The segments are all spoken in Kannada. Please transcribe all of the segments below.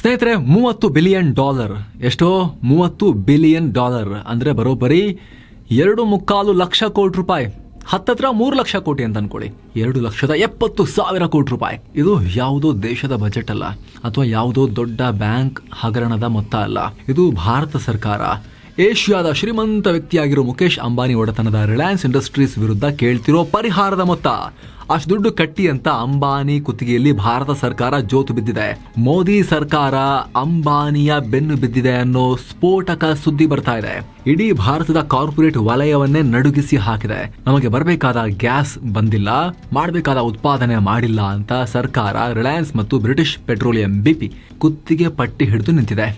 ಸ್ನೇಹಿತರೆ, $30 ಬಿಲಿಯನ್. ಎಷ್ಟೋ $30 ಬಿಲಿಯನ್ ಅಂದ್ರೆ ಬರೋಬ್ಬರಿ 2.25 ಲಕ್ಷ ಕೋಟಿ ರೂಪಾಯಿ. ಹತ್ತತ್ರ 3 ಲಕ್ಷ ಕೋಟಿ ಅಂತ ಅನ್ಕೊಳ್ಳಿ. 2,70,000 ಕೋಟಿ ರೂಪಾಯಿ. ಇದು ಯಾವುದೋ ದೇಶದ ಬಜೆಟ್ ಅಲ್ಲ, ಅಥವಾ ಯಾವುದೋ ದೊಡ್ಡ ಬ್ಯಾಂಕ್ ಹಗರಣದ ಮೊತ್ತ ಅಲ್ಲ. ಇದು ಭಾರತ ಸರ್ಕಾರ ಏಷ್ಯಾದ ಶ್ರೀಮಂತ ವ್ಯಕ್ತಿಯಾಗಿರೋ ಮುಖೇಶ್ ಅಂಬಾನಿ ಒಡೆತನದ ರಿಲಯನ್ಸ್ ಇಂಡಸ್ಟ್ರೀಸ್ ವಿರುದ್ಧ ಕೇಳ್ತಿರೋ ಪರಿಹಾರದ ಮೊತ್ತ. ಅಷ್ಟು ದುಡ್ಡು ಕಟ್ಟಿ ಅಂತ ಅಂಬಾನಿ ಕುತ್ತಿಗೆಯಲ್ಲಿ ಭಾರತ ಸರ್ಕಾರ ಜೋತು ಬಿದ್ದಿದೆ. ಮೋದಿ ಸರ್ಕಾರ ಅಂಬಾನಿಯ ಬೆನ್ನು ಬಿದ್ದಿದೆ ಅನ್ನೋ ಸ್ಫೋಟಕ ಸುದ್ದಿ ಬರ್ತಾ ಇದೆ. ಇಡೀ ಭಾರತದ ಕಾರ್ಪೊರೇಟ್ ವಲಯವನ್ನೇ ನಡುಗಿಸಿ ಹಾಕಿದೆ. ನಮಗೆ ಬರಬೇಕಾದ ಗ್ಯಾಸ್ ಬಂದಿಲ್ಲ, ಮಾಡಬೇಕಾದ ಉತ್ಪಾದನೆ ಮಾಡಿಲ್ಲ ಅಂತ ಸರ್ಕಾರ ರಿಲಯನ್ಸ್ ಮತ್ತು ಬ್ರಿಟಿಷ್ ಪೆಟ್ರೋಲಿಯಂ BP ಕುತ್ತಿಗೆ ಪಟ್ಟಿ ಹಿಡಿದು ನಿಂತಿದೆ.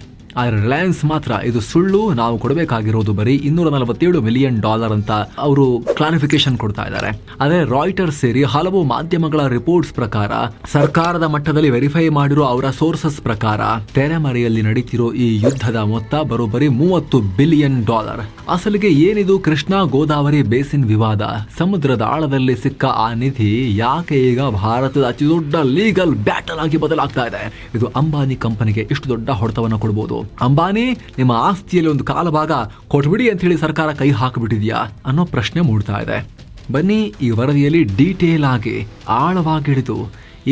ಆದರೆ ರಿಲಯನ್ಸ್ ಮಾತ್ರ ಇದು ಸುಳ್ಳು, ನಾವು ಕೊಡಬೇಕಾಗಿರೋದು ಬರೀ $247 ಮಿಲಿಯನ್ ಅಂತ ಅವರು ಕ್ಲಾರಿಫಿಕೇಶನ್ ಕೊಡ್ತಾ ಇದ್ದಾರೆ. ಅದೇ ರಾಯ್ಟರ್ಸ್ ಸೇರಿ ಹಲವು ಮಾಧ್ಯಮಗಳ ರಿಪೋರ್ಟ್ಸ್ ಪ್ರಕಾರ, ಸರ್ಕಾರದ ಮಟ್ಟದಲ್ಲಿ ವೆರಿಫೈ ಮಾಡಿರೋ ಅವರ ಸೋರ್ಸಸ್ ಪ್ರಕಾರ, ತೆರೆಮರೆಯಲ್ಲಿ ನಡೀತಿರೋ ಈ ಯುದ್ಧದ ಮೊತ್ತ ಬರೋಬ್ಬರಿ $30 ಬಿಲಿಯನ್. ಅಸಲಿಗೆ ಏನಿದು ಕೃಷ್ಣಾ ಗೋದಾವರಿ ಬೇಸಿನ್ ವಿವಾದ? ಸಮುದ್ರದ ಆಳದಲ್ಲಿ ಸಿಕ್ಕ ಆ ನಿಧಿ ಯಾಕೆ ಈಗ ಭಾರತದ ಅತಿ ದೊಡ್ಡ ಲೀಗಲ್ ಬ್ಯಾಟಲ್ ಆಗಿ ಬದಲಾಗ್ತಾ ಇದೆ? ಇದು ಅಂಬಾನಿ ಕಂಪನಿಗೆ ಇಷ್ಟು ದೊಡ್ಡ ಹೊಡೆತವನ್ನು ಕೊಡಬಹುದು. ಅಂಬಾನಿ, ನಿಮ್ಮ ಆಸ್ತಿಯಲ್ಲಿ ಒಂದು ಕಾಲಭಾಗ ಕೊಟ್ಬಿಡಿ ಅಂತ ಹೇಳಿ ಸರ್ಕಾರ ಕೈ ಹಾಕಿಬಿಟ್ಟಿದ್ಯಾ ಅನ್ನೋ ಪ್ರಶ್ನೆ ಮೂಡ್ತಾ ಇದೆ. ಬನ್ನಿ ಈ ವರದಿಯಲ್ಲಿ ಡೀಟೇಲ್ ಆಗಿ ಆಳವಾಗಿಳಿದು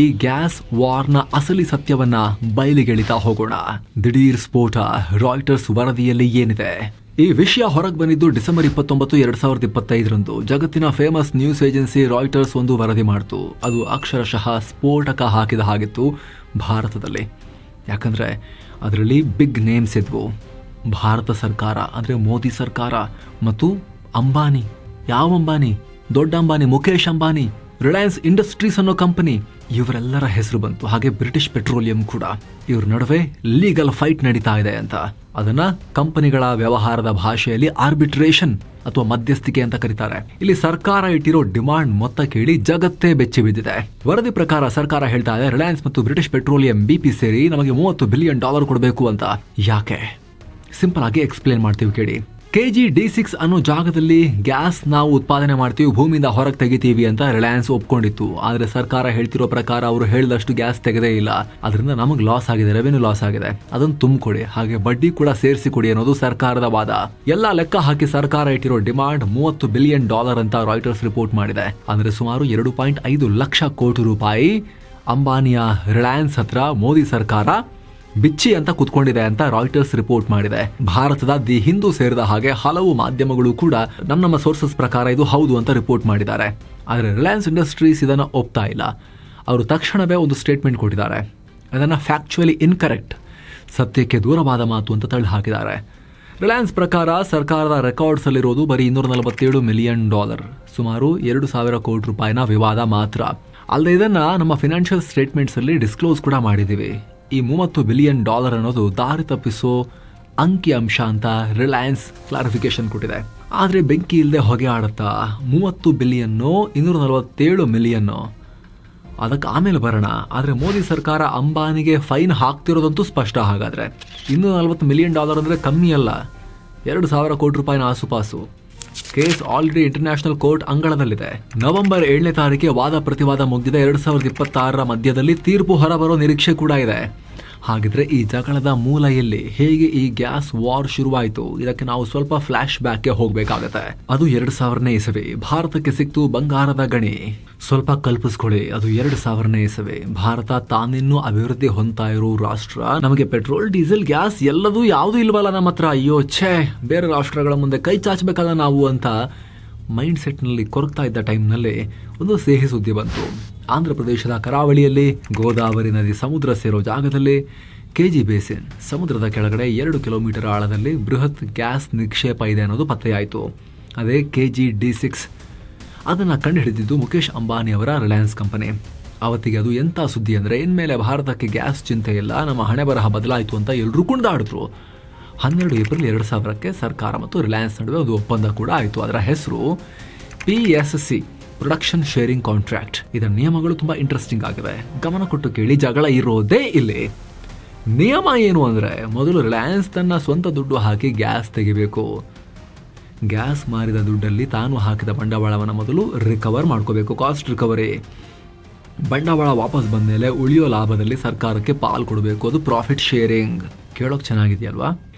ಈ ಗ್ಯಾಸ್ ವಾರ್ನ ಅಸಲಿ ಸತ್ಯವನ್ನ ಬಯಲಿಗೆಳಿತಾ ಹೋಗೋಣ. ದಿಢೀರ್ ಸ್ಫೋಟ, ರಾಯ್ಟರ್ಸ್ ವರದಿಯಲ್ಲಿ ಏನಿದೆ? ಈ ವಿಷಯ ಹೊರಗೆ ಬಂದಿದ್ದು ಡಿಸೆಂಬರ್ 29, 2025 ಜಗತ್ತಿನ ಫೇಮಸ್ ನ್ಯೂಸ್ ಏಜೆನ್ಸಿ ರಾಯ್ಟರ್ಸ್ ಒಂದು ವರದಿ ಮಾಡಿತು. ಅದು ಅಕ್ಷರಶಃ ಸ್ಫೋಟಕ ಹಾಕಿದ ಹಾಗಿತ್ತು ಭಾರತದಲ್ಲಿ. ಯಾಕಂದ್ರೆ ಅದರಲ್ಲಿ ಬಿಗ್ ನೇಮ್ಸ್ ಇದ್ವು. ಭಾರತ ಸರ್ಕಾರ ಅಂದ್ರೆ ಮೋದಿ ಸರ್ಕಾರ ಮತ್ತು ಅಂಬಾನಿ. ಯಾವ ಅಂಬಾನಿ? ದೊಡ್ಡ ಅಂಬಾನಿ, ಮುಖೇಶ್ ಅಂಬಾನಿ. ರಿಲಯನ್ಸ್ ಇಂಡಸ್ಟ್ರೀಸ್ ಅನ್ನೋ ಕಂಪನಿ, ಇವರೆಲ್ಲರ ಹೆಸರು ಬಂತು. ಹಾಗೆ ಬ್ರಿಟಿಷ್ ಪೆಟ್ರೋಲಿಯಂ ಕೂಡ. ಇವ್ರ ನಡುವೆ ಲೀಗಲ್ ಫೈಟ್ ನಡೀತಾ ಇದೆ ಅಂತ. ಅದನ್ನ ಕಂಪನಿಗಳ ವ್ಯವಹಾರದ ಭಾಷೆಯಲ್ಲಿ ಆರ್ಬಿಟ್ರೇಷನ್ ಅಥವಾ ಮಧ್ಯಸ್ಥಿಕೆ ಅಂತ ಕರೀತಾರೆ. ಇಲ್ಲಿ ಸರ್ಕಾರ ಇಟ್ಟಿರೋ ಡಿಮಾಂಡ್ ಮೊತ್ತ ಕೇಳಿ ಜಗತ್ತೇ ಬೆಚ್ಚಿ ಬಿದ್ದಿದೆ. ವರದಿ ಪ್ರಕಾರ ಸರ್ಕಾರ ಹೇಳ್ತಾ ಇದೆ, ರಿಲಯನ್ಸ್ ಮತ್ತು ಬ್ರಿಟಿಷ್ ಪೆಟ್ರೋಲಿಯಂ BP ಸೇರಿ ನಮಗೆ $30 ಬಿಲಿಯನ್ ಕೊಡಬೇಕು ಅಂತ. ಯಾಕೆ? ಸಿಂಪಲ್ ಆಗಿ ಎಕ್ಸ್ಪ್ಲೇನ್ ಮಾಡ್ತೀವಿ ಕೇಳಿ. KG-D6 ಅನ್ನೋ ಜಾಗದಲ್ಲಿ ಗ್ಯಾಸ್ ನಾವು ಉತ್ಪಾದನೆ ಮಾಡ್ತೀವಿ, ಭೂಮಿಯಿಂದ ಹೊರಗೆ ತೆಗಿತೀವಿ ಅಂತ ರಿಲಯನ್ಸ್ ಒಪ್ಕೊಂಡಿತ್ತು. ಆದ್ರೆ ಸರ್ಕಾರ ಹೇಳ್ತಿರೋ ಪ್ರಕಾರ ಅವರು ಹೇಳಿದಷ್ಟು ಗ್ಯಾಸ್ ತೆಗೆದೇ ಇಲ್ಲ. ಅದರಿಂದ ನಮಗೆ ಲಾಸ್ ಆಗಿದೆ, ರೆವೆನ್ಯೂ ಲಾಸ್ ಆಗಿದೆ. ಅದನ್ನು ತುಂಬಿಕೊಡಿ, ಹಾಗೆ ಬಡ್ಡಿ ಕೂಡ ಸೇರಿಸಿ ಕೊಡಿ ಅನ್ನೋದು ಸರ್ಕಾರದ ವಾದ. ಎಲ್ಲ ಲೆಕ್ಕ ಹಾಕಿ ಸರ್ಕಾರ ಇಟ್ಟಿರೋ ಡಿಮಾಂಡ್ $30 ಬಿಲಿಯನ್ ಅಂತ ರಾಯ್ಟರ್ಸ್ ರಿಪೋರ್ಟ್ ಮಾಡಿದೆ. ಅಂದ್ರೆ ಸುಮಾರು 2.5 ಲಕ್ಷ ಕೋಟಿ ರೂಪಾಯಿ ಅಂಬಾನಿಯ ರಿಲಯನ್ಸ್ ಹತ್ರ ಮೋದಿ ಸರ್ಕಾರ ಬಿಚ್ಚಿ ಅಂತ ಕುತ್ಕೊಂಡಿದೆ ಅಂತ ರಾಯ್ಟರ್ಸ್ ರಿಪೋರ್ಟ್ ಮಾಡಿದೆ. ಭಾರತದ ದಿ ಹಿಂದೂ ಸೇರಿದ ಹಾಗೆ ಹಲವು ಮಾಧ್ಯಮಗಳು ಕೂಡ ನಮ್ಮ ಸೋರ್ಸಸ್ ಪ್ರಕಾರ ಇದು ಹೌದು ಅಂತ ರಿಪೋರ್ಟ್ ಮಾಡಿದ್ದಾರೆ. ಆದರೆ ರಿಲಯನ್ಸ್ ಇಂಡಸ್ಟ್ರೀಸ್ ಇದನ್ನು ಒಪ್ತಾ ಇಲ್ಲ. ಅವರು ತಕ್ಷಣವೇ ಒಂದು ಸ್ಟೇಟ್ಮೆಂಟ್ ಕೊಟ್ಟಿದ್ದಾರೆ. ಅದನ್ನು ಫ್ಯಾಕ್ಚುಯಲಿ ಇನ್ಕರೆಕ್ಟ್, ಸತ್ಯಕ್ಕೆ ದೂರವಾದ ಮಾತು ಅಂತ ತಳ್ಳಿ ಹಾಕಿದ್ದಾರೆ. ರಿಲಯನ್ಸ್ ಪ್ರಕಾರ ಸರ್ಕಾರದ ರೆಕಾರ್ಡ್ಸ್ ಅಲ್ಲಿರೋದು ಬರೀ $247 ಮಿಲಿಯನ್, ಸುಮಾರು 2,000 ಕೋಟಿ ರೂಪಾಯಿನ ವಿವಾದ ಮಾತ್ರ. ಅಲ್ಲದೆ ಇದನ್ನ ನಮ್ಮ ಫಿನಾನ್ಷಿಯಲ್ ಸ್ಟೇಟ್ಮೆಂಟ್ಸ್ ಅಲ್ಲಿ ಡಿಸ್ಕ್ಲೋಸ್ ಕೂಡ ಮಾಡಿದ್ದೀವಿ. ಈ $30 ಬಿಲಿಯನ್ ಅನ್ನೋದು ದಾರಿ ತಪ್ಪಿಸೋ ಅಂಕಿ ಅಂಶ ಅಂತ ರಿಲಯನ್ಸ್ ಕ್ಲಾರಿಫಿಕೇಶನ್ ಕೊಟ್ಟಿದೆ. ಆದ್ರೆ ಬೆಂಕಿ ಇಲ್ಲದೆ ಹೊಗೆ ಆಡುತ್ತಾ $30 ಬಿಲಿಯನ್, $247 ಮಿಲಿಯನ್ ಅದಕ್ಕೆ ಆಮೇಲೆ ಬರೋಣ. ಆದ್ರೆ ಮೋದಿ ಸರ್ಕಾರ ಅಂಬಾನಿಗೆ ಫೈನ್ ಹಾಕ್ತಿರೋದಂತೂ ಸ್ಪಷ್ಟ. ಹಾಗಾದ್ರೆ $240 ಮಿಲಿಯನ್ ಅಂದ್ರೆ ಕಮ್ಮಿ ಅಲ್ಲ, 2,000 ಕೋಟಿ ರೂಪಾಯಿನ ಆಸುಪಾಸು. ಕೇಸ್ ಆಲ್ರೆಡಿ ಇಂಟರ್ನ್ಯಾಷನಲ್ ಕೋರ್ಟ್ ಅಂಗಳದಲ್ಲಿದೆ. ನವೆಂಬರ್ 7ನೇ ತಾರೀಕಿಗೆ ವಾದ ಪ್ರತಿವಾದ ಮುಗಿದಿದೆ. 2026 ಮಧ್ಯದಲ್ಲಿ ತೀರ್ಪು ಹೊರಬರೋ ನಿರೀಕ್ಷೆ ಕೂಡ ಇದೆ. ಹಾಗಿದ್ರೆ ಈ ಜಗಳದ ಮೂಲ ಎಲ್ಲಿ? ಹೇಗೆ ಈ ಗ್ಯಾಸ್ ವಾರ್ ಶುರುವಾಯಿತು? ಇದಕ್ಕೆ ನಾವು ಸ್ವಲ್ಪ ಫ್ಲಾಶ್ ಬ್ಯಾಕ್ಗೆ ಹೋಗ್ಬೇಕಾಗತ್ತೆ. ಅದು 2000ನೇ ಇಸವಿ. ಭಾರತಕ್ಕೆ ಸಿಕ್ತು ಬಂಗಾರದ ಗಣಿ. ಸ್ವಲ್ಪ ಕಲ್ಪಿಸ್ಕೊಳ್ಳಿ, ಅದು 2000ನೇ ಇಸವಿ. ಭಾರತ ತಾನಿನ್ನೂ ಅಭಿವೃದ್ಧಿ ಹೊಂದ್ತಾ ಇರೋ ರಾಷ್ಟ್ರ. ನಮಗೆ ಪೆಟ್ರೋಲ್, ಡೀಸೆಲ್, ಗ್ಯಾಸ್ ಎಲ್ಲದೂ ಯಾವುದು ಇಲ್ವಲ್ಲ ನಮ್ಮ ಹತ್ರ. ಅಯ್ಯೋ ಛೇ, ಬೇರೆ ರಾಷ್ಟ್ರಗಳ ಮುಂದೆ ಕೈ ಚಾಚಬೇಕಲ್ಲ ನಾವು ಅಂತ ಮೈಂಡ್ ಸೆಟ್ನಲ್ಲಿ ಕೊರಗ್ತಾ ಇದ್ದ ಟೈಮ್ನಲ್ಲಿ ಒಂದು ಸಿಹಿ ಸುದ್ದಿ ಬಂತು. ಆಂಧ್ರ ಪ್ರದೇಶದ ಕರಾವಳಿಯಲ್ಲಿ ಗೋದಾವರಿ ನದಿ ಸಮುದ್ರ ಸೇರೋ ಜಾಗದಲ್ಲಿ KG ಬೇಸಿನ್ ಸಮುದ್ರದ ಕೆಳಗಡೆ 2 ಕಿಲೋಮೀಟರ್ ಆಳದಲ್ಲಿ ಬೃಹತ್ ಗ್ಯಾಸ್ ನಿಕ್ಷೇಪ ಇದೆ ಅನ್ನೋದು ಪತ್ತೆಯಾಯಿತು. ಅದೇ KG-D6. ಅದನ್ನು ಕಂಡುಹಿಡಿದಿದ್ದು ಮುಖೇಶ್ ಅಂಬಾನಿ ಅವರ ರಿಲಯನ್ಸ್ ಕಂಪನಿ. ಅವತ್ತಿಗೆ ಅದು ಎಂಥ ಸುದ್ದಿ ಅಂದರೆ, ಇನ್ಮೇಲೆ ಭಾರತಕ್ಕೆ ಗ್ಯಾಸ್ ಚಿಂತೆ ಇಲ್ಲ, ನಮ್ಮ ಹಣೆ ಬರಹ ಬದಲಾಯಿತು ಅಂತ ಎಲ್ಲರೂ ಕುಣಿದಾಡಿದ್ರು. 12 ಏಪ್ರಿಲ್ 2000ಕ್ಕೆ ಸರ್ಕಾರ ಮತ್ತು ರಿಲಯನ್ಸ್ ನಡುವೆ ಒಂದು ಒಪ್ಪಂದ ಕೂಡ ಆಯಿತು. ಅದರ ಹೆಸರು PSC, ಪ್ರೊಡಕ್ಷನ್ ಶೇರಿಂಗ್ ಕಾಂಟ್ರಾಕ್ಟ್. ಇದರ ನಿಯಮಗಳು ತುಂಬಾ ಇಂಟ್ರೆಸ್ಟಿಂಗ್ ಆಗಿವೆ. ಗಮನ ಕೊಟ್ಟು ಕೇಳಿ, ಜಗಳ ಇರೋದೇ ಇಲ್ಲಿ. ನಿಯಮ ಏನು ಅಂದರೆ, ಮೊದಲು ರಿಲಯನ್ಸ್ ತನ್ನ ಸ್ವಂತ ದುಡ್ಡು ಹಾಕಿ ಗ್ಯಾಸ್ ತೆಗಿಬೇಕು. ಗ್ಯಾಸ್ ಮಾರಿದ ದುಡ್ಡಲ್ಲಿ ತಾನು ಹಾಕಿದ ಬಂಡವಾಳವನ್ನು ಮೊದಲು ರಿಕವರ್ ಮಾಡ್ಕೋಬೇಕು, ಕಾಸ್ಟ್ ರಿಕವರಿ. ಬಂಡವಾಳ ವಾಪಸ್ ಬಂದಮೇಲೆ ಉಳಿಯೋ ಲಾಭದಲ್ಲಿ ಸರ್ಕಾರಕ್ಕೆ ಪಾಲು ಕೊಡಬೇಕು, ಅದು ಪ್ರಾಫಿಟ್ ಶೇರಿಂಗ್. ಕೇಳೋಕೆ ಚೆನ್ನಾಗಿದೆಯಲ್ವಾ?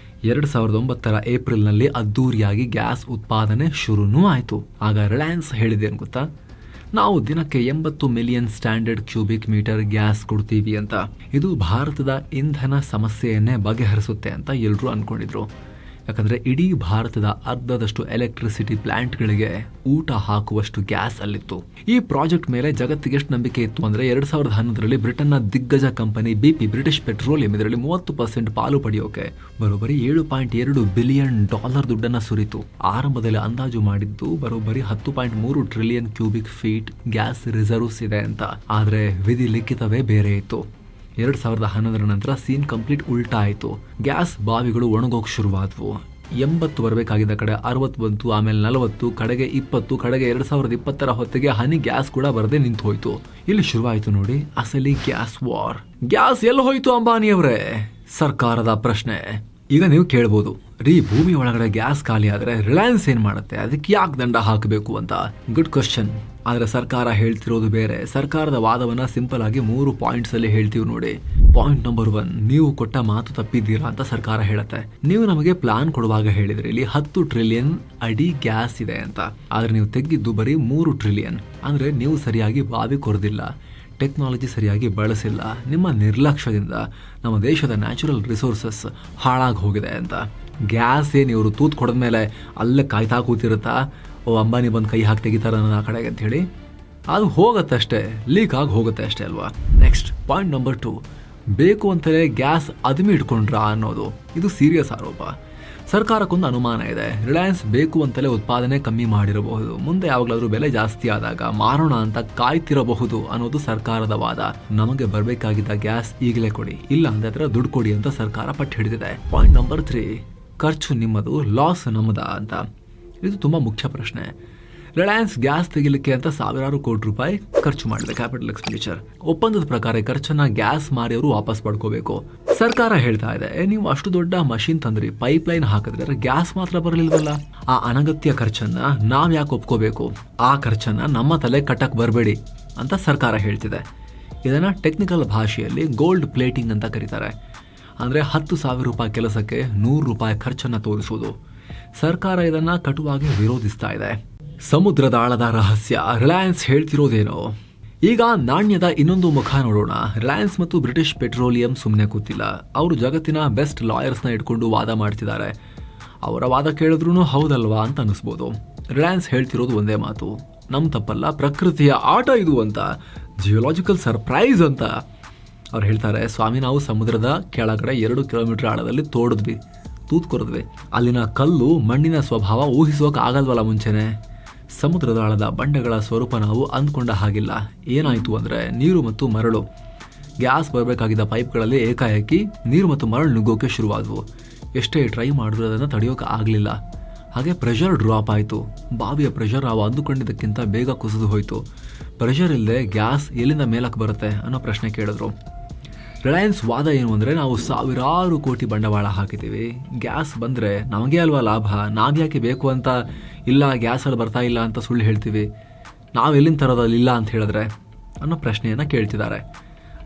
2009 ಏಪ್ರಿಲ್ನಲ್ಲಿ ಅದ್ದೂರಿಯಾಗಿ ಗ್ಯಾಸ್ ಉತ್ಪಾದನೆ ಶುರುನೂ ಆಯಿತು. ಆಗ ರಿಲಯನ್ಸ್ ಹೇಳಿದೆ ಏನು ಗೊತ್ತಾ, ನಾವು ದಿನಕ್ಕೆ 80 million standard cubic metre gas ಕೊಡ್ತೀವಿ ಅಂತ. ಇದು ಭಾರತದ ಇಂಧನ ಸಮಸ್ಯೆಯನ್ನೇ ಬಗೆಹರಿಸುತ್ತೆ ಅಂತ ಎಲ್ಲರೂ ಅನ್ಕೊಂಡಿದ್ರು. ಯಾಕಂದರೆ ಇಡೀ ಭಾರತದ ಅರ್ಧದಷ್ಟು ಎಲೆಕ್ಟ್ರಿಸಿಟಿ ಪ್ಲಾಂಟ್ಗಳಿಗೆ ಊಟ ಹಾಕುವಷ್ಟು ಗ್ಯಾಸ್ ಅಲ್ಲಿತ್ತು. ಈ ಪ್ರಾಜೆಕ್ಟ್ ಮೇಲೆ ಜಗತ್ತಿಗೆ ಎಷ್ಟು ನಂಬಿಕೆ ಇತ್ತು ಅಂದರೆ 2011ರಲ್ಲಿ ಬ್ರಿಟನ್ನ ದಿಗ್ಗಜ ಕಂಪನಿ BP ಬ್ರಿಟಿಷ್ ಪೆಟ್ರೋಲಿಯಂ ಇದರಲ್ಲಿ 30% ಪಾಲು ಪಡೆಯೋಕೆ ಬರೋಬ್ಬರಿ $7.2 ಬಿಲಿಯನ್ ದುಡ್ಡನ್ನು ಸುರಿತು. ಆರಂಭದಲ್ಲಿ ಅಂದಾಜು ಮಾಡಿದ್ದು ಬರೋಬ್ಬರಿ 10.3 trillion cubic feet gas reserves ಇದೆ ಅಂತ. ಆದರೆ ವಿಧಿ ಲಿಖಿತವೇ ಬೇರೆ ಇತ್ತು. 2011 ನಂತರ ಸೀನ್ ಕಂಪ್ಲೀಟ್ ಉಲ್ಟಾ ಆಯಿತು. ಗ್ಯಾಸ್ ಬಾವಿಗಳು ಒಣಗೋಕ್ ಶುರುವಾದವು. 80 ಬರಬೇಕಾಗಿದ್ದ ಕಡೆ 60 ಬಂತು, ಆಮೇಲೆ 40, ಕಡೆಗೆ 20, ಕಡೆಗೆ 2020 ಹೊತ್ತಿಗೆ ಹನಿ ಗ್ಯಾಸ್ ಕೂಡ ಬರದೆ ನಿಂತು ಹೋಯ್ತು. ಇಲ್ಲಿ ಶುರುವಾಯಿತು ನೋಡಿ ಅಸಲಿ ಗ್ಯಾಸ್ ವಾರ್. ಗ್ಯಾಸ್ ಎಲ್ಲಿ ಹೋಯ್ತು ಅಂಬಾನಿಯವರೇ? ಸರ್ಕಾರದ ಪ್ರಶ್ನೆ. ಈಗ ನೀವು ಕೇಳ್ಬೋದು, ರೀ ಭೂಮಿ ಒಳಗಡೆ ಗ್ಯಾಸ್ ಖಾಲಿ ಆದರೆ ರಿಲಯನ್ಸ್ ಏನು ಮಾಡುತ್ತೆ, ಅದಕ್ಕೆ ಯಾಕೆ ದಂಡ ಹಾಕಬೇಕು ಅಂತ. Good question. ಆದರೆ ಸರ್ಕಾರ ಹೇಳ್ತಿರೋದು ಬೇರೆ. ಸರ್ಕಾರದ ವಾದವನ್ನ ಸಿಂಪಲ್ ಆಗಿ 3 ಪಾಯಿಂಟ್ಸ್ ಅಲ್ಲಿ ಹೇಳ್ತೀವಿ ನೋಡಿ. ಪಾಯಿಂಟ್ ನಂಬರ್ 1, ನೀವು ಕೊಟ್ಟ ಮಾತು ತಪ್ಪಿದ್ದೀರಾ ಅಂತ ಸರ್ಕಾರ ಹೇಳುತ್ತೆ. ನೀವು ನಮಗೆ ಪ್ಲಾನ್ ಕೊಡುವಾಗ ಹೇಳಿದ್ರಿ ಇಲ್ಲಿ 10 ಟ್ರಿಲಿಯನ್ ಅಡಿ ಗ್ಯಾಸ್ ಇದೆ ಅಂತ, ಆದ್ರೆ ನೀವು ತೆಗೆದಿದ್ದು ಬರೀ 3 ಟ್ರಿಲಿಯನ್. ಅಂದ್ರೆ ನೀವು ಸರಿಯಾಗಿ ಬಾವಿ ಕೊರೆದಿಲ್ಲ, ಟೆಕ್ನಾಲಜಿ ಸರಿಯಾಗಿ ಬಳಸಿಲ್ಲ, ನಿಮ್ಮ ನಿರ್ಲಕ್ಷ್ಯದಿಂದ ನಮ್ಮ ದೇಶದ ನ್ಯಾಚುರಲ್ ರಿಸೋರ್ಸಸ್ ಹಾಳಾಗಿ ಹೋಗಿದೆ ಅಂತ. ಗ್ಯಾಸ್ ಏನು ಇವರು ತೂತ್ ಕೊಡದ್ಮೇಲೆ ಅಲ್ಲೇ ಕಾಯ್ತಾ ಕೂತಿರುತ್ತಾ, ಓ ಅಂಬಾನಿ ಬಂದು ಕೈ ಹಾಕಿ ತೆಗಿತಾರ ನನ್ನ ಆ ಕಡೆಗೆ ಅಂತ ಹೇಳಿ? ಅದು ಹೋಗುತ್ತೆ ಅಷ್ಟೇ, ಲೀಕ್ ಆಗಿ ಹೋಗುತ್ತೆ ಅಷ್ಟೇ ಅಲ್ವಾ. ನೆಕ್ಸ್ಟ್ ಪಾಯಿಂಟ್ ನಂಬರ್ 2, ಬೇಕು ಅಂತಲೇ ಗ್ಯಾಸ್ ಅದುಮಿ ಇಟ್ಕೊಂಡ್ರಾ ಅನ್ನೋದು. ಇದು ಸೀರಿಯಸ್ ಆರೋಪ. ಸರ್ಕಾರಕ್ಕೊಂದು ಅನುಮಾನ ಇದೆ, ರಿಲಯನ್ಸ್ ಬೇಕು ಅಂತಲೇ ಉತ್ಪಾದನೆ ಕಮ್ಮಿ ಮಾಡಿರಬಹುದು, ಮುಂದೆ ಯಾವಾಗಲಾದ್ರೂ ಬೆಲೆ ಜಾಸ್ತಿ ಆದಾಗ ಮಾರೋಣ ಅಂತ ಕಾಯ್ತಿರಬಹುದು ಅನ್ನೋದು ಸರ್ಕಾರದ ವಾದ. ನಮಗೆ ಬರಬೇಕಾಗಿದ್ದ ಗ್ಯಾಸ್ ಈಗಲೇ ಕೊಡಿ, ಇಲ್ಲ ಅಂದ್ರೆ ದುಡ್ಡು ಕೊಡಿ ಅಂತ ಸರ್ಕಾರ ಪಟ್ಟು ಹಿಡಿದಿದೆ. ಪಾಯಿಂಟ್ ನಂಬರ್ 3, ಖರ್ಚು ನಿಮ್ಮದು, ಲಾಸ್ ನಮ್ಮದ ಅಂತ. ಇದು ತುಂಬಾ ಮುಖ್ಯ ಪ್ರಶ್ನೆ. ರಿಲಯನ್ಸ್ ಗ್ಯಾಸ್ ತೆಗಿಲಿಕ್ಕೆ ಅಂತ ಸಾವಿರಾರು ಕೋಟಿ ರೂಪಾಯಿ ಖರ್ಚು ಮಾಡಿದೆ, ಕ್ಯಾಪಿಟಲ್ ಎಕ್ಸ್ಪೆಂಡಿಚರ್. ಒಪ್ಪಂದದ ಪ್ರಕಾರ ಖರ್ಚನ್ನ ಗ್ಯಾಸ್ ಮಾರಿಯವರು ವಾಪಸ್ ಪಡ್ಕೋಬೇಕು. ಸರ್ಕಾರ ಹೇಳ್ತಾ ಇದೆ, ನೀವು ಅಷ್ಟು ದೊಡ್ಡ ಮಷಿನ್ ತಂದ್ರಿ, ಪೈಪ್ ಲೈನ್ ಹಾಕಿದ್ರೆ ಗ್ಯಾಸ್ ಮಾತ್ರ ಬರಲಿಲ್ವಲ್ಲ, ಆ ಅನಗತ್ಯ ಖರ್ಚನ್ನ ನಾವ್ ಯಾಕೆ ಒಪ್ಕೋಬೇಕು, ಆ ಖರ್ಚನ್ನ ನಮ್ಮ ತಲೆ ಕಟ್ಟಕ್ ಬರಬೇಡಿ ಅಂತ ಸರ್ಕಾರ ಹೇಳ್ತಿದೆ. ಇದನ್ನ ಟೆಕ್ನಿಕಲ್ ಭಾಷೆಯಲ್ಲಿ ಗೋಲ್ಡ್ ಪ್ಲೇಟಿಂಗ್ ಅಂತ ಕರೀತಾರೆ. ಅಂದ್ರೆ 10,000 ರೂಪಾಯಿ ಕೆಲಸಕ್ಕೆ 100 ರೂಪಾಯಿ ಖರ್ಚನ್ನ ತೋರಿಸುವುದು. ಸರ್ಕಾರ ಇದನ್ನ ಕಟುವಾಗಿ ವಿರೋಧಿಸ್ತಾ ಇದೆ. ಸಮುದ್ರದ ಆಳದ ರಹಸ್ಯ, ರಿಲಯನ್ಸ್ ಹೇಳ್ತಿರೋದೇನೋ. ಈಗ ನಾಣ್ಯದ ಇನ್ನೊಂದು ಮುಖ ನೋಡೋಣ. ರಿಲಯನ್ಸ್ ಮತ್ತು ಬ್ರಿಟಿಷ್ ಪೆಟ್ರೋಲಿಯಂ ಸುಮ್ಮನೆ ಕೂತಿಲ್ಲ. ಅವರು ಜಗತ್ತಿನ ಬೆಸ್ಟ್ ಲಾಯರ್ಸ್ನ ಇಟ್ಕೊಂಡು ವಾದ ಮಾಡ್ತಿದ್ದಾರೆ. ಅವರ ವಾದ ಕೇಳಿದ್ರೂ ಹೌದಲ್ವಾ ಅಂತ ಅನಿಸ್ಬೋದು. ರಿಲಯನ್ಸ್ ಹೇಳ್ತಿರೋದು ಒಂದೇ ಮಾತು, ನಮ್ ತಪ್ಪಲ್ಲ, ಪ್ರಕೃತಿಯ ಆಟ ಇದು ಅಂತ, ಜಿಯೋಲಾಜಿಕಲ್ ಸರ್ಪ್ರೈಸ್ ಅಂತ. ಅವ್ರು ಹೇಳ್ತಾರೆ, ಸ್ವಾಮಿ ನಾವು ಸಮುದ್ರದ ಕೆಳಗಡೆ 2 ಕಿಲೋಮೀಟರ್ ಆಳದಲ್ಲಿ ತೂತ್ ಕೊರದ್ವಿ, ಅಲ್ಲಿನ ಕಲ್ಲು ಮಣ್ಣಿನ ಸ್ವಭಾವ ಊಹಿಸೋಕೆ ಆಗಲ್ವಲ್ಲ ಮುಂಚೆನೆ. ಸಮುದ್ರದ ಆಳದ ಬಂಡೆಗಳ ಸ್ವರೂಪ ನಾವು ಅಂದ್ಕೊಂಡ ಹಾಗಿಲ್ಲ. ಏನಾಯಿತು ಅಂದರೆ ನೀರು ಮತ್ತು ಮರಳು, ಗ್ಯಾಸ್ ಬರಬೇಕಾಗಿದ್ದ ಪೈಪ್ಗಳಲ್ಲಿ ಏಕಾಏಕಿ ನೀರು ಮತ್ತು ಮರಳು ನುಗ್ಗೋಕೆ ಶುರುವಾದವು. ಎಷ್ಟೇ ಟ್ರೈ ಮಾಡಿದ್ರು ಅದನ್ನು ತಡೆಯೋಕೆ ಆಗಲಿಲ್ಲ. ಹಾಗೆ ಪ್ರೆಷರ್ ಡ್ರಾಪ್ ಆಯಿತು. ಬಾವಿಯ ಪ್ರೆಷರ್ ನಾವು ಅಂದುಕೊಂಡಿದ್ದಕ್ಕಿಂತ ಬೇಗ ಕುಸಿದು ಹೋಯಿತು. ಪ್ರೆಷರ್ ಇಲ್ಲದೆ ಗ್ಯಾಸ್ ಎಲ್ಲಿಂದ ಮೇಲಕ್ಕೆ ಬರುತ್ತೆ ಅನ್ನೋ ಪ್ರಶ್ನೆ ಕೇಳಿದ್ರು. ರಿಲಯನ್ಸ್ ವಾದ ಏನು ಅಂದರೆ, ನಾವು ಸಾವಿರಾರು ಕೋಟಿ ಬಂಡವಾಳ ಹಾಕಿದ್ದೀವಿ, ಗ್ಯಾಸ್ ಬಂದರೆ ನಮಗೆ ಅಲ್ವಾ ಲಾಭ, ನಾವ್ಯಾಕೆ ಬೇಕು ಅಂತ ಇಲ್ಲ ಗ್ಯಾಸಲ್ಲಿ ಬರ್ತಾ ಇಲ್ಲ ಅಂತ ಸುಳ್ಳು ಹೇಳ್ತೀವಿ, ನಾವು ಎಲ್ಲಿಂದ ತರೋದಿಲ್ಲ ಅಂತ ಹೇಳಿದ್ರೆ ಅನ್ನೋ ಪ್ರಶ್ನೆಯನ್ನು ಕೇಳ್ತಿದ್ದಾರೆ.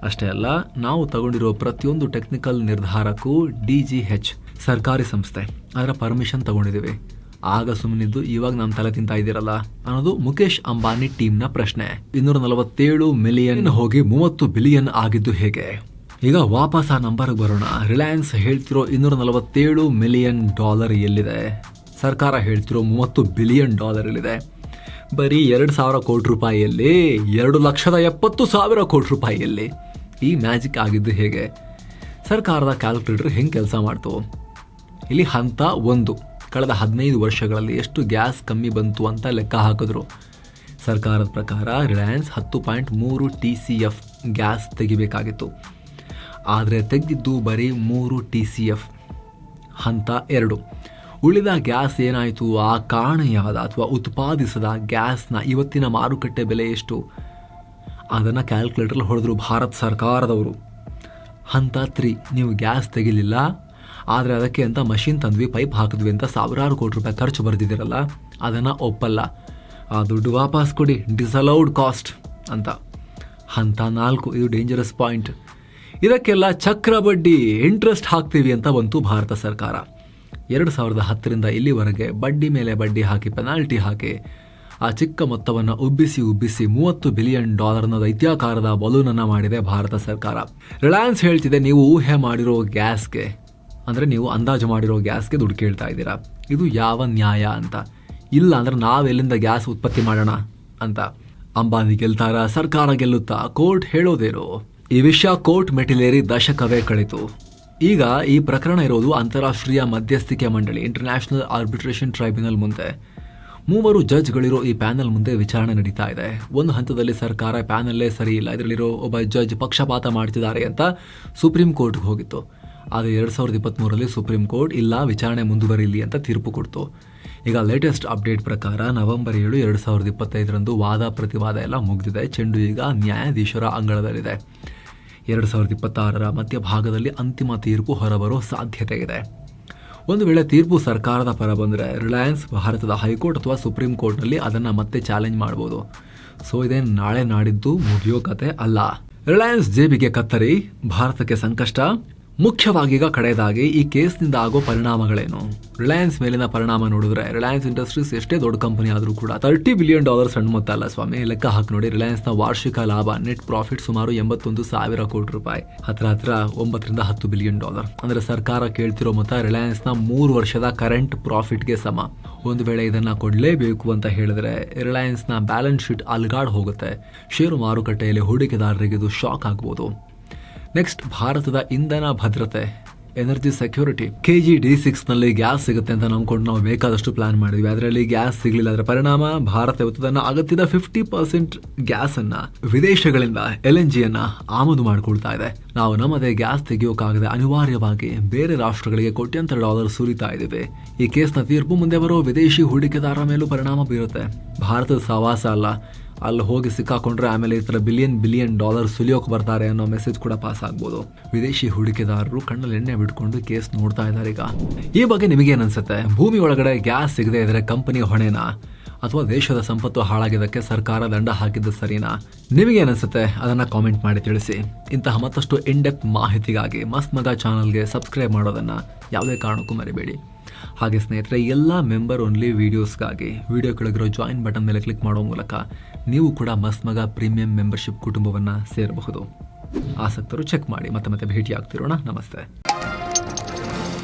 ಅಷ್ಟೇ ಅಲ್ಲ, ನಾವು ತಗೊಂಡಿರೋ ಪ್ರತಿಯೊಂದು ಟೆಕ್ನಿಕಲ್ ನಿರ್ಧಾರಕ್ಕೂ DGH ಸರ್ಕಾರಿ ಸಂಸ್ಥೆ ಅದರ ಪರ್ಮಿಷನ್ ತಗೊಂಡಿದ್ದೀವಿ. ಆಗ ಸುಮ್ಮನಿದ್ದು ಇವಾಗ ನಮ್ಮ ತಲೆ ತಿಂತಾ ಇದ್ದೀರಲ್ಲ ಅನ್ನೋದು ಮುಖೇಶ್ ಅಂಬಾನಿ ಟೀಮ್ನ ಪ್ರಶ್ನೆ. 247 ಮಿಲಿಯನ್ ಹೋಗಿ 30 ಬಿಲಿಯನ್ ಆಗಿದ್ದು ಹೇಗೆ? ಈಗ ವಾಪಸ್ ಆ ನಂಬರ್ಗೆ ಬರೋಣ. ರಿಲಯನ್ಸ್ ಹೇಳ್ತಿರೋ $247 ಮಿಲಿಯನ್ ಎಲ್ಲಿದೆ? ಸರ್ಕಾರ ಹೇಳ್ತಿರೋ $30 ಬಿಲಿಯನ್ ಎಲ್ಲಿದೆ? ಬರೀ 2,000 ಕೋಟಿ ರೂಪಾಯಿಯಲ್ಲಿ, 2,70,000 ಕೋಟಿ ರೂಪಾಯಿಯಲ್ಲಿ ಈ ಮ್ಯಾಜಿಕ್ ಆಗಿದ್ದು ಹೇಗೆ? ಸರ್ಕಾರದ ಕ್ಯಾಲ್ಕುಲೇಟರ್ ಹೆಂಗೆ ಕೆಲಸ ಮಾಡ್ತು? ಇಲ್ಲಿ ಹಂತ 1, ಕಳೆದ 15 ವರ್ಷಗಳಲ್ಲಿ ಎಷ್ಟು ಗ್ಯಾಸ್ ಕಮ್ಮಿ ಬಂತು ಅಂತ ಲೆಕ್ಕ ಹಾಕಿದ್ರು. ಸರ್ಕಾರದ ಪ್ರಕಾರ ರಿಲಯನ್ಸ್ 10.3 TCF ಗ್ಯಾಸ್ ತೆಗಿಬೇಕಾಗಿತ್ತು, ಆದರೆ ತೆಗೆದಿದ್ದು ಬರೀ 3 TCF. ಹಂತ 2, ಉಳಿದ ಗ್ಯಾಸ್ ಏನಾಯಿತು? ಆ ಕಾಣೆಯಾದ ಅಥವಾ ಉತ್ಪಾದಿಸದ ಗ್ಯಾಸ್ನ ಇವತ್ತಿನ ಮಾರುಕಟ್ಟೆ ಬೆಲೆ ಎಷ್ಟು? ಅದನ್ನು ಕ್ಯಾಲ್ಕುಲೇಟರ್ ಹೊಡೆದ್ರು ಭಾರತ ಸರ್ಕಾರದವರು. ಹಂತ 3, ನೀವು ಗ್ಯಾಸ್ ತೆಗಿಲಿಲ್ಲ, ಆದರೆ ಅದಕ್ಕೆ ಅಂತ ಮಷಿನ್ ತಂದ್ವಿ, ಪೈಪ್ ಹಾಕಿದ್ವಿ ಅಂತ ಸಾವಿರಾರು ಕೋಟಿ ರೂಪಾಯಿ ಖರ್ಚು ಬರೆದಿದ್ದೀರಲ್ಲ, ಅದನ್ನು ಒಪ್ಪಲ್ಲ, ಆ ದುಡ್ಡು ವಾಪಸ್ ಕೊಡಿ, ಡಿಸಲೌಡ್ ಕಾಸ್ಟ್ ಅಂತ. ಹಂತ 4 ಇದು ಡೇಂಜರಸ್ ಪಾಯಿಂಟ್. ಇದಕ್ಕೆಲ್ಲ ಚಕ್ರ ಬಡ್ಡಿ ಇಂಟ್ರೆಸ್ಟ್ ಹಾಕ್ತೀವಿ ಅಂತ ಬಂತು ಭಾರತ ಸರ್ಕಾರ. 2010ರಿಂದ ಇಲ್ಲಿವರೆಗೆ ಬಡ್ಡಿ ಮೇಲೆ ಬಡ್ಡಿ ಹಾಕಿ ಪೆನಾಲ್ಟಿ ಹಾಕಿ ಆ ಚಿಕ್ಕ ಮೊತ್ತವನ್ನು ಉಬ್ಬಿಸಿ $30 ಬಿಲಿಯನ್ ದೈತ್ಯಾಕಾರದ ಬಲೂನನ್ನು ಮಾಡಿದೆ ಭಾರತ ಸರ್ಕಾರ. ರಿಲಯನ್ಸ್ ಹೇಳ್ತಿದೆ, ನೀವು ಊಹೆ ಮಾಡಿರೋ ಗ್ಯಾಸ್ಗೆ, ಅಂದರೆ ನೀವು ಅಂದಾಜು ಮಾಡಿರೋ ಗ್ಯಾಸ್ಗೆ ದುಡ್ಡು ಕೇಳ್ತಾ ಇದ್ದೀರಾ, ಇದು ಯಾವ ನ್ಯಾಯ ಅಂತ. ಇಲ್ಲ ಅಂದರೆ ನಾವೆಲ್ಲಿಂದ ಗ್ಯಾಸ್ ಉತ್ಪತ್ತಿ ಮಾಡೋಣ ಅಂತ. ಅಂಬಾನಿ ಗೆಲ್ತಾರ, ಸರ್ಕಾರ ಗೆಲ್ಲುತ್ತಾ, ಕೋರ್ಟ್ ಹೇಳೋದೇನು? ಈ ವಿಷಯ ಕೋರ್ಟ್ ಮೆಟ್ಟಿಲೇರಿ ದಶಕವೇ ಕಳಿತು. ಈಗ ಈ ಪ್ರಕರಣ ಇರೋದು ಅಂತಾರಾಷ್ಟ್ರೀಯ ಮಧ್ಯಸ್ಥಿಕೆ ಮಂಡಳಿ, ಇಂಟರ್ನ್ಯಾಷನಲ್ ಆರ್ಬಿಟ್ರೇಷನ್ ಟ್ರೈಬ್ಯುನಲ್ ಮುಂದೆ. 3 ಜಡ್ಜ್ಗಳಿರೋ ಈ ಪ್ಯಾನಲ್ ಮುಂದೆ ವಿಚಾರಣೆ ನಡೀತಾ ಇದೆ. ಒಂದು ಹಂತದಲ್ಲಿ ಸರ್ಕಾರ ಪ್ಯಾನಲ್ಲೇ ಸರಿ ಇಲ್ಲ, ಇದರಲ್ಲಿರೋ ಒಬ್ಬ ಜಡ್ಜ್ ಪಕ್ಷಪಾತ ಮಾಡ್ತಿದ್ದಾರೆ ಅಂತ ಸುಪ್ರೀಂ ಕೋರ್ಟ್ಗೆ ಹೋಗಿತ್ತು. ಆದರೆ 2023ರಲ್ಲಿ ಸುಪ್ರೀಂ ಕೋರ್ಟ್ ಇಲ್ಲ, ವಿಚಾರಣೆ ಮುಂದುವರಿಲಿ ಅಂತ ತೀರ್ಪು ಕೊಡ್ತು. ಈಗ ಲೇಟೆಸ್ಟ್ ಅಪ್ಡೇಟ್ ಪ್ರಕಾರ ನವೆಂಬರ್ 7, 2025ರಂದು ವಾದ ಪ್ರತಿವಾದ ಎಲ್ಲ ಮುಗಿದಿದೆ. ಚೆಂಡು ಈಗ ನ್ಯಾಯಾಧೀಶರ ಅಂಗಳದಲ್ಲಿದೆ. 2026ರ ಮಧ್ಯಭಾಗದಲ್ಲಿ ಅಂತಿಮ ತೀರ್ಪು ಹೊರಬರೋ ಸಾಧ್ಯತೆ ಇದೆ. ಒಂದು ವೇಳೆ ತೀರ್ಪು ಸರ್ಕಾರದ ಪರ ಬಂದರೆ ರಿಲಯನ್ಸ್ ಭಾರತದ ಹೈಕೋರ್ಟ್ ಅಥವಾ ಸುಪ್ರೀಂ ಕೋರ್ಟ್ನಲ್ಲಿ ಅದನ್ನು ಮತ್ತೆ ಚಾಲೆಂಜ್ ಮಾಡ್ಬೋದು. ಸೊ ಇದೇನು ನಾಳೆ ನಾಡಿದ್ದು ಮುಗಿಯೋ ಕತೆ ಅಲ್ಲ. ರಿಲಯನ್ಸ್ ಜೇಬಿಗೆ ಕತ್ತರಿ, ಭಾರತಕ್ಕೆ ಸಂಕಷ್ಟ. ಮುಖ್ಯವಾಗಿ ಈಗ ಕಡೆಯದಾಗಿ ಈ ಕೇಸ್ನಿಂದ ಆಗೋ ಪರಿಣಾಮಗಳೇನು? ರಿಲಯನ್ಸ್ ಮೇಲಿನ ಪರಿಣಾಮ ನೋಡಿದ್ರೆ, ರಿಲಯನ್ಸ್ ಇಂಡಸ್ಟ್ರೀಸ್ ಎಷ್ಟೇ ದೊಡ್ಡ ಕಂಪನಿ ಆದರೂ ಕೂಡ $30 ಬಿಲಿಯನ್ ಸಣ್ಣ ಮೊತ್ತ ಅಲ್ಲ ಸ್ವಾಮಿ. ಲೆಕ್ಕ ಹಾಕಿ ನೋಡಿ, ರಿಲಯನ್ಸ್ನ ವಾರ್ಷಿಕ ಲಾಭ ನೆಟ್ ಪ್ರಾಫಿಟ್ ಸುಮಾರು 81,000 ಕೋಟಿ ರೂಪಾಯಿ, ಹತ್ರ $9 ರಿಂದ $10 ಬಿಲಿಯನ್. ಅಂದರೆ ಸರ್ಕಾರ ಕೇಳ್ತಿರೋ ಮೊತ್ತ ರಿಲಯನ್ಸ್ನ 3 ವರ್ಷದ ಕರೆಂಟ್ ಪ್ರಾಫಿಟ್ಗೆ ಸಮ. ಒಂದು ವೇಳೆ ಇದನ್ನು ಕೊಡಲೇಬೇಕು ಅಂತ ಹೇಳಿದ್ರೆ ರಿಲಯನ್ಸ್ನ ಬ್ಯಾಲೆನ್ಸ್ ಶೀಟ್ ಅಲ್ಗಾಡ್ ಹೋಗುತ್ತೆ. ಷೇರು ಮಾರುಕಟ್ಟೆಯಲ್ಲಿ ಹೂಡಿಕೆದಾರರಿಗೆ ಇದು ಶಾಕ್ ಆಗ್ಬೋದು. ನೆಕ್ಸ್ಟ್, ಭಾರತದ ಇಂಧನ ಭದ್ರತೆ, ಎನರ್ಜಿ ಸೆಕ್ಯೂರಿಟಿ. KG-D6ನಲ್ಲಿ ಗ್ಯಾಸ್ ಸಿಗುತ್ತೆ ಅಂತ ನಂಬ್ಕೊಂಡು ನಾವು ಬೇಕಾದಷ್ಟು ಪ್ಲಾನ್ ಮಾಡಿದ್ವಿ. ಅದರಲ್ಲಿ ಗ್ಯಾಸ್ ಸಿಗಲಿಲ್ಲ. ಅದರ ಪರಿಣಾಮ ಭಾರತ ಇವತ್ತು ತನ್ನ ಅಗತ್ಯದ 50% ಗ್ಯಾಸನ್ನು ವಿದೇಶಗಳಿಂದ LNGಯನ್ನು ಆಮದು ಮಾಡಿಕೊಳ್ತಾ ಇದೆ. ನಾವು ನಮ್ಮದೇ ಗ್ಯಾಸ್ ತೆಗೆಯೋಕ್ಕಾಗದೆ ಅನಿವಾರ್ಯವಾಗಿ ಬೇರೆ ರಾಷ್ಟ್ರಗಳಿಗೆ $ಕೋಟ್ಯಾಂತರ ಸುರಿತಾ ಇದ್ದೀವಿ. ಈ ಕೇಸ್ನ ತೀರ್ಪು ಮುಂದೆ ಬರೋ ವಿದೇಶಿ ಹೂಡಿಕೆದಾರರ ಮೇಲೂ ಪರಿಣಾಮ ಬೀರುತ್ತೆ. ಭಾರತದ ಸವಾಸ ಅಲ್ಲ, ಅಲ್ಲಿ ಹೋಗಿ ಸಿಕ್ಕಾಕೊಂಡ್ರೆ ಆಮೇಲೆ ಈ ಥರ ಬಿಲಿಯನ್ ಡಾಲರ್ ಸುಲಿಯೋಕೆ ಬರ್ತಾರೆ ಅನ್ನೋ ಮೆಸೇಜ್ ಕೂಡ ಪಾಸ್ ಆಗ್ಬೋದು. ವಿದೇಶಿ ಹೂಡಿಕೆದಾರರು ಕಣ್ಣಲ್ಲಿ ಎಣ್ಣೆ ಬಿಟ್ಕೊಂಡು ಕೇಸ್ ನೋಡ್ತಾ ಇದ್ದಾರೆ ಈಗ. ಈ ಬಗ್ಗೆ ನಿಮಗೇನು ಅನ್ಸುತ್ತೆ? ಭೂಮಿ ಒಳಗಡೆ ಗ್ಯಾಸ್ ಸಿಗದೆ ಇದ್ರೆ ಕಂಪನಿ ಹೊಣೆನಾ, ಅಥವಾ ದೇಶದ ಸಂಪತ್ತು ಹಾಳಾಗಿದ್ದಕ್ಕೆ ಸರ್ಕಾರ ದಂಡ ಹಾಕಿದ್ದು ಸರಿನಾ? ನಿಮಗೇನನ್ಸುತ್ತೆ ಅದನ್ನು ಕಾಮೆಂಟ್ ಮಾಡಿ ತಿಳಿಸಿ. ಇಂತಹ ಮತ್ತಷ್ಟು ಇನ್ಡೆಪ್ತ್ ಮಾಹಿತಿಗಾಗಿ ಮಸ್ತ್ ಮಗ ಚಾನಲ್ಗೆ ಸಬ್ಸ್ಕ್ರೈಬ್ ಮಾಡೋದನ್ನು ಯಾವುದೇ ಕಾರಣಕ್ಕೂ ಮರಿಬೇಡಿ. ಹಾಗೆ ಸ್ನೇಹಿತರೆ, ಎಲ್ಲ ಮೆಂಬರ್ ಓನ್ಲಿ ವೀಡಿಯೋಸ್ಗಾಗಿ ವಿಡಿಯೋ ಕೆಳಗಿರೋ ಜಾಯಿನ್ ಬಟನ್ ಮೇಲೆ ಕ್ಲಿಕ್ ಮಾಡೋ ಮೂಲಕ ನೀವು ಕೂಡ ಮಸ್ತ್ ಮಗ ಪ್ರೀಮಿಯಂ ಮೆಂಬರ್ಶಿಪ್ ಕುಟುಂಬವನ್ನು ಸೇರಬಹುದು. ಆಸಕ್ತರು ಚೆಕ್ ಮಾಡಿ. ಮತ್ತೆ ಭೇಟಿ ಆಗ್ತಿರೋಣ. ನಮಸ್ತೆ.